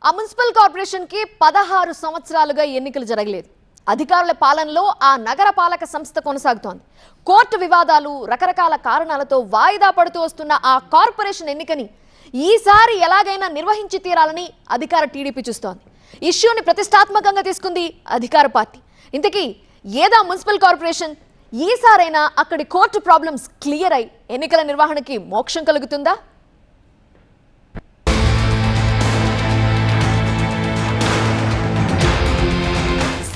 ఆ municipal corporation కి 16 సంవత్సరాలుగా ఎన్నికలు జరగలేదు. అధికారుల పాలనలో ఆ నగర పాలక సంస్థ కొనసాగుతోంది. కోర్టు వివాదాలు, రకరకాల కారణాలతో వాయిదా పడుతూ వస్తున్న ఆ కార్పొరేషన్ ఎన్నికని ఈసారి ఎలాగైనా నిర్వహించి తీరాలని అధికార టీడీపీ చూస్తోంది. ఇష్యూని ప్రతిష్టాత్మకంగా తీసుకుంది అధికార పార్టీ. ఇంతకీ ఏదా మున్సిపల్ కార్పొరేషన్? ఈసారైనా అక్కడి కోర్టు ప్రాబ్లమ్స్ క్లియర్ అయి ఎన్నికల నిర్వహణకి మోక్షం కలుగుతుందా?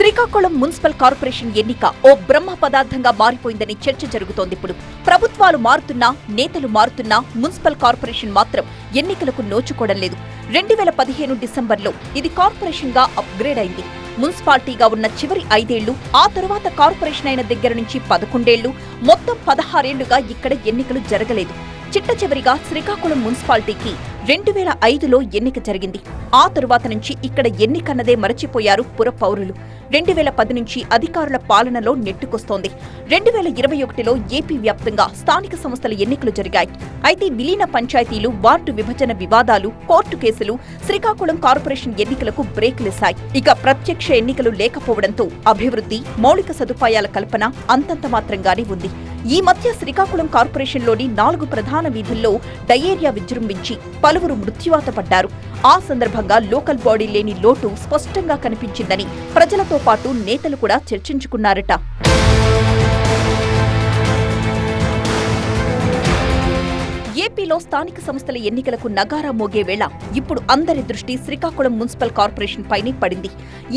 శ్రీకాకుళం మున్సిపల్ కార్పొరేషన్ ఎన్నిక ఓ బ్రహ్మ పదార్థంగా మారిపోయిందని చర్చ జరుగుతోంది. ఇప్పుడు ప్రభుత్వాలు మారుతున్నా, నేతలు మారుతున్నా మున్సిపల్ కార్పొరేషన్ మాత్రం ఎన్నికలకు నోచుకోవడం లేదు. 2015 డిసెంబర్లో ఇది కార్పొరేషన్ గా అప్గ్రేడ్ అయింది. మున్సిపాలిటీగా ఉన్న చివరి 5 ఏళ్లు, ఆ తరువాత కార్పొరేషన్ అయిన దగ్గర నుంచి 11 ఏళ్లు, మొత్తం 16 ఏళ్లుగా ఇక్కడ ఎన్నికలు జరగలేదు. చిట్ట చివరిగా శ్రీకాకుళం మున్సిపాలిటీకి 2005లో ఎన్నిక జరిగింది. ఆ తరువాత నుంచి ఇక్కడ ఎన్నికన్నదే మరచిపోయారు పుర పౌరులు. 2010 నుంచి అధికారుల పాలనలో నెట్టుకొస్తోంది. 2021లో ఏపీ వ్యాప్తంగా స్థానిక సంస్థల ఎన్నికలు జరిగాయి. అయితే విలీన పంచాయతీలు, వార్డు విభజన వివాదాలు, కోర్టు కేసులు శ్రీకాకుళం కార్పొరేషన్ ఎన్నికలకు బ్రేక్లేశాయి. ఇక ప్రత్యక్ష ఎన్నికలు లేకపోవడంతో అభివృద్ధి, మౌలిక సదుపాయాల కల్పన అంతంత మాత్రంగానే ఉంది. ఈ మధ్య శ్రీకాకుళం కార్పొరేషన్లోని 4 ప్రధాన వీధుల్లో డయేరియా విజృంభించి పలువురు మృత్యువాత పడ్డారు. ఆ సందర్భంగా లోకల్ బాడీ లేని లోటు స్పష్టంగా కనిపించిందని ప్రజలతో పాటు నేతలు కూడా చర్చించుకున్నారట. ఏపీలో స్థానిక సంస్థల ఎన్నికలకు నగారా మోగే వేళ ఇప్పుడు అందరి దృష్టి శ్రీకాకుళం మున్సిపల్ కార్పొరేషన్ పైనే పడింది.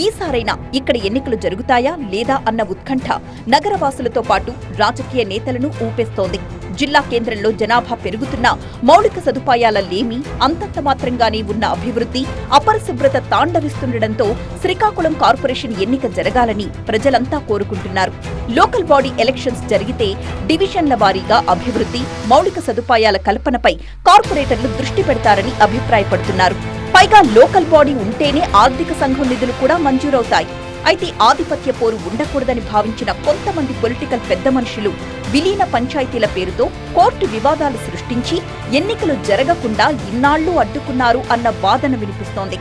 ఈసారైనా ఇక్కడ ఎన్నికలు జరుగుతాయా లేదా అన్న ఉత్కంఠ నగరవాసులతో పాటు రాజకీయ నేతలను ఊపేస్తోంది. జిల్లా కేంద్రంలో జనాభా పెరుగుతున్నా మౌలిక సదుపాయాల లేమి, అంతంత మాత్రంగానే ఉన్న అభివృద్ధి, అపరిశుభ్రత తాండవిస్తుండటంతో శ్రీకాకుళం కార్పొరేషన్ ఎన్నిక జరగాలని ప్రజలంతా కోరుకుంటున్నారు. లోకల్ బాడీ ఎలక్షన్స్ జరిగితే డివిజన్ల వారీగా అభివృద్ధి, మౌలిక సదుపాయాల కల్పనపై కార్పొరేటర్లు దృష్టి పెడతారని అభిప్రాయపడుతున్నారు. పైగా లోకల్ బాడీ ఉంటేనే ఆర్థిక సంఘం నిధులు కూడా మంజూరవుతాయి. అయితే ఆధిపత్య పోరు ఉండకూడదని భావించిన కొంతమంది పొలిటికల్ పెద్ద మనుషులు విలీన పంచాయతీల పేరుతో కోర్టు వివాదాలు సృష్టించి ఎన్నికలు జరగకుండా ఇన్నాళ్లు అడ్డుకున్నారు అన్న వాదన వినిపిస్తోంది.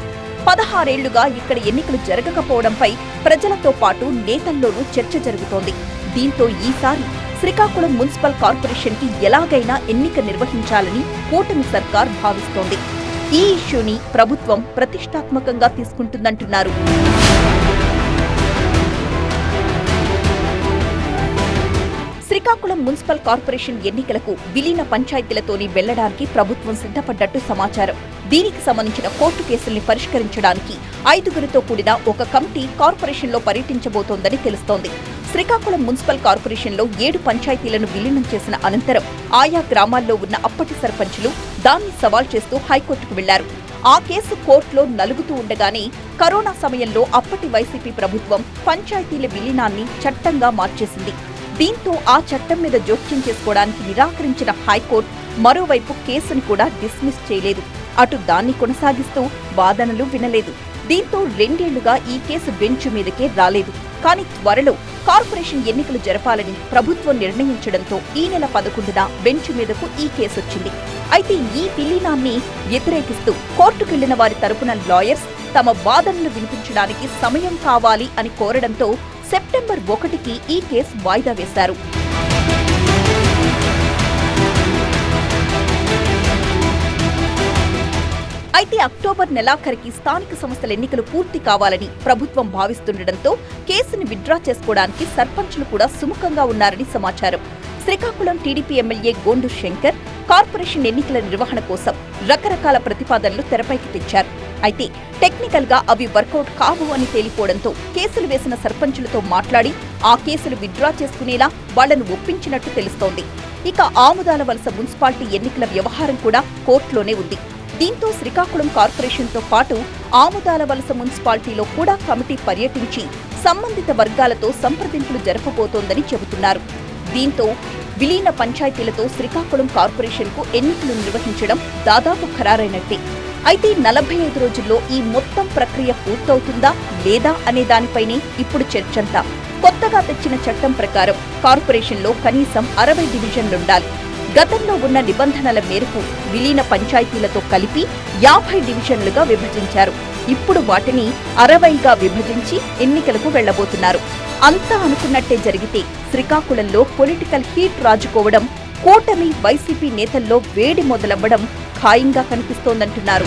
16 ఏళ్లుగా ఇక్కడ ఎన్నికలు జరగకపోవడంపై ప్రజలతో పాటు నేతల్లోనూ చర్చ జరుగుతోంది. దీంతో ఈసారి శ్రీకాకుళం మున్సిపల్ కార్పొరేషన్ కి ఎలాగైనా ఎన్నిక నిర్వహించాలని కూటమి సర్కార్ భావిస్తోంది. ఈ ఇష్యూని ప్రభుత్వం ప్రతిష్టాత్మకంగా తీసుకుంటుందంటున్నారు. శ్రీకాకుళం మున్సిపల్ కార్పొరేషన్ ఎన్నికలకు విలీన పంచాయతీలతోని వెళ్లడానికి ప్రభుత్వం సిద్ధపడ్డట్టు సమాచారం. దీనికి సంబంధించిన కోర్టు కేసుల్ని పరిష్కరించడానికి 5గురితో కూడిన ఒక కమిటీ కార్పొరేషన్లో పర్యటించబోతోందని తెలుస్తోంది. శ్రీకాకుళం మున్సిపల్ కార్పొరేషన్లో 7 పంచాయతీలను విలీనం చేసిన అనంతరం ఆయా గ్రామాల్లో ఉన్న అప్పటి సర్పంచులు దాన్ని సవాల్ చేస్తూ హైకోర్టుకు వెళ్లారు. ఆ కేసు కోర్టులో నలుగుతూ ఉండగానే కరోనా సమయంలో అప్పటి వైసీపీ ప్రభుత్వం పంచాయతీల విలీనాన్ని చట్టంగా మార్చేసింది. దీంతో ఆ చట్టం మీద జోక్యం చేసుకోవడానికి నిరాకరించిన హైకోర్టు మరోవైపు కేసును కూడా డిస్మిస్ చేయలేదు. అటు దాన్ని కొనసాగిస్తూ వాదనలు వినలేదు. దీంతో 2 ఏళ్లుగా ఈ కేసు బెంచ్ మీదకే రాలేదు. కానీ త్వరలో కార్పొరేషన్ ఎన్నికలు జరపాలని ప్రభుత్వం నిర్ణయించడంతో ఈ నెల 11న బెంచ్ మీదకు ఈ కేసొచ్చింది. అయితే ఈ విలీనాన్ని వ్యతిరేకిస్తూ కోర్టుకెళ్లిన వారి తరపున లాయర్స్ తమ వాదనలు వినిపించడానికి సమయం కావాలి అని కోరడంతో సెప్టెంబర్ 1కి ఈ కేసు వాయిదా వేశారు. అయితే అక్టోబర్ నెలాఖరికి స్థానిక సంస్థల ఎన్నికలు పూర్తి కావాలని ప్రభుత్వం భావిస్తుండటంతో కేసుని విత్డ్రా చేసుకోవడానికి సర్పంచులు కూడా సుముఖంగా ఉన్నారని సమాచారం. Srikakulam TDP MLA Gond Shankar corporation ఎన్నికల నిర్వహణ కోసం రకరకాల ప్రతిపాదనలు తెరపైకి తెచ్చారు. అయితే టెక్నికల్ గా అవి వర్కౌట్ కావు అని తేలిపోవడంతో కేసులు వేసిన సర్పంచులతో మాట్లాడి ఆ కేసులు విత్డ్రా చేసుకునేలా వాళ్లను ఒప్పించినట్టు తెలుస్తోంది. ఇక ఆముదాల వలస మున్సిపాలిటీ ఎన్నికల వ్యవహారం కూడా కోర్టులోనే ఉంది. దీంతో శ్రీకాకుళం కార్పొరేషన్తో పాటు ఆముదాల వలస మున్సిపాలిటీలో కూడా కమిటీ పర్యటించి సంబంధిత వర్గాలతో సంప్రదింపులు జరపబోతోందని చెబుతున్నారు. దీంతో విలీన పంచాయతీలతో శ్రీకాకుళం కార్పొరేషన్కు ఎన్నికలు నిర్వహించడం దాదాపు ఖరారైనట్టే. అయితే 45 రోజుల్లో ఈ మొత్తం ప్రక్రియ పూర్తవుతుందా లేదా అనే దానిపైనే ఇప్పుడు చర్చంతా. కొత్తగా తెచ్చిన చట్టం ప్రకారం కార్పొరేషన్లో కనీసం 60 డివిజన్లుండాలి. గతంలో ఉన్న నిబంధనల మేరకు విలీన పంచాయతీలతో కలిపి 50 డివిజన్లుగా విభజించారు. ఇప్పుడు వాటిని 60గా విభజించి ఎన్నికలకు వెళ్లబోతున్నారు. అంతా అనుకున్నట్టే జరిగితే శ్రీకాకుళంలో పొలిటికల్ హీట్ రాజుకోవడం, కూటమి వైసీపీ నేతల్లో వేడి మొదలవ్వడం ఖాయంగా కనిపిస్తోందంటున్నారు.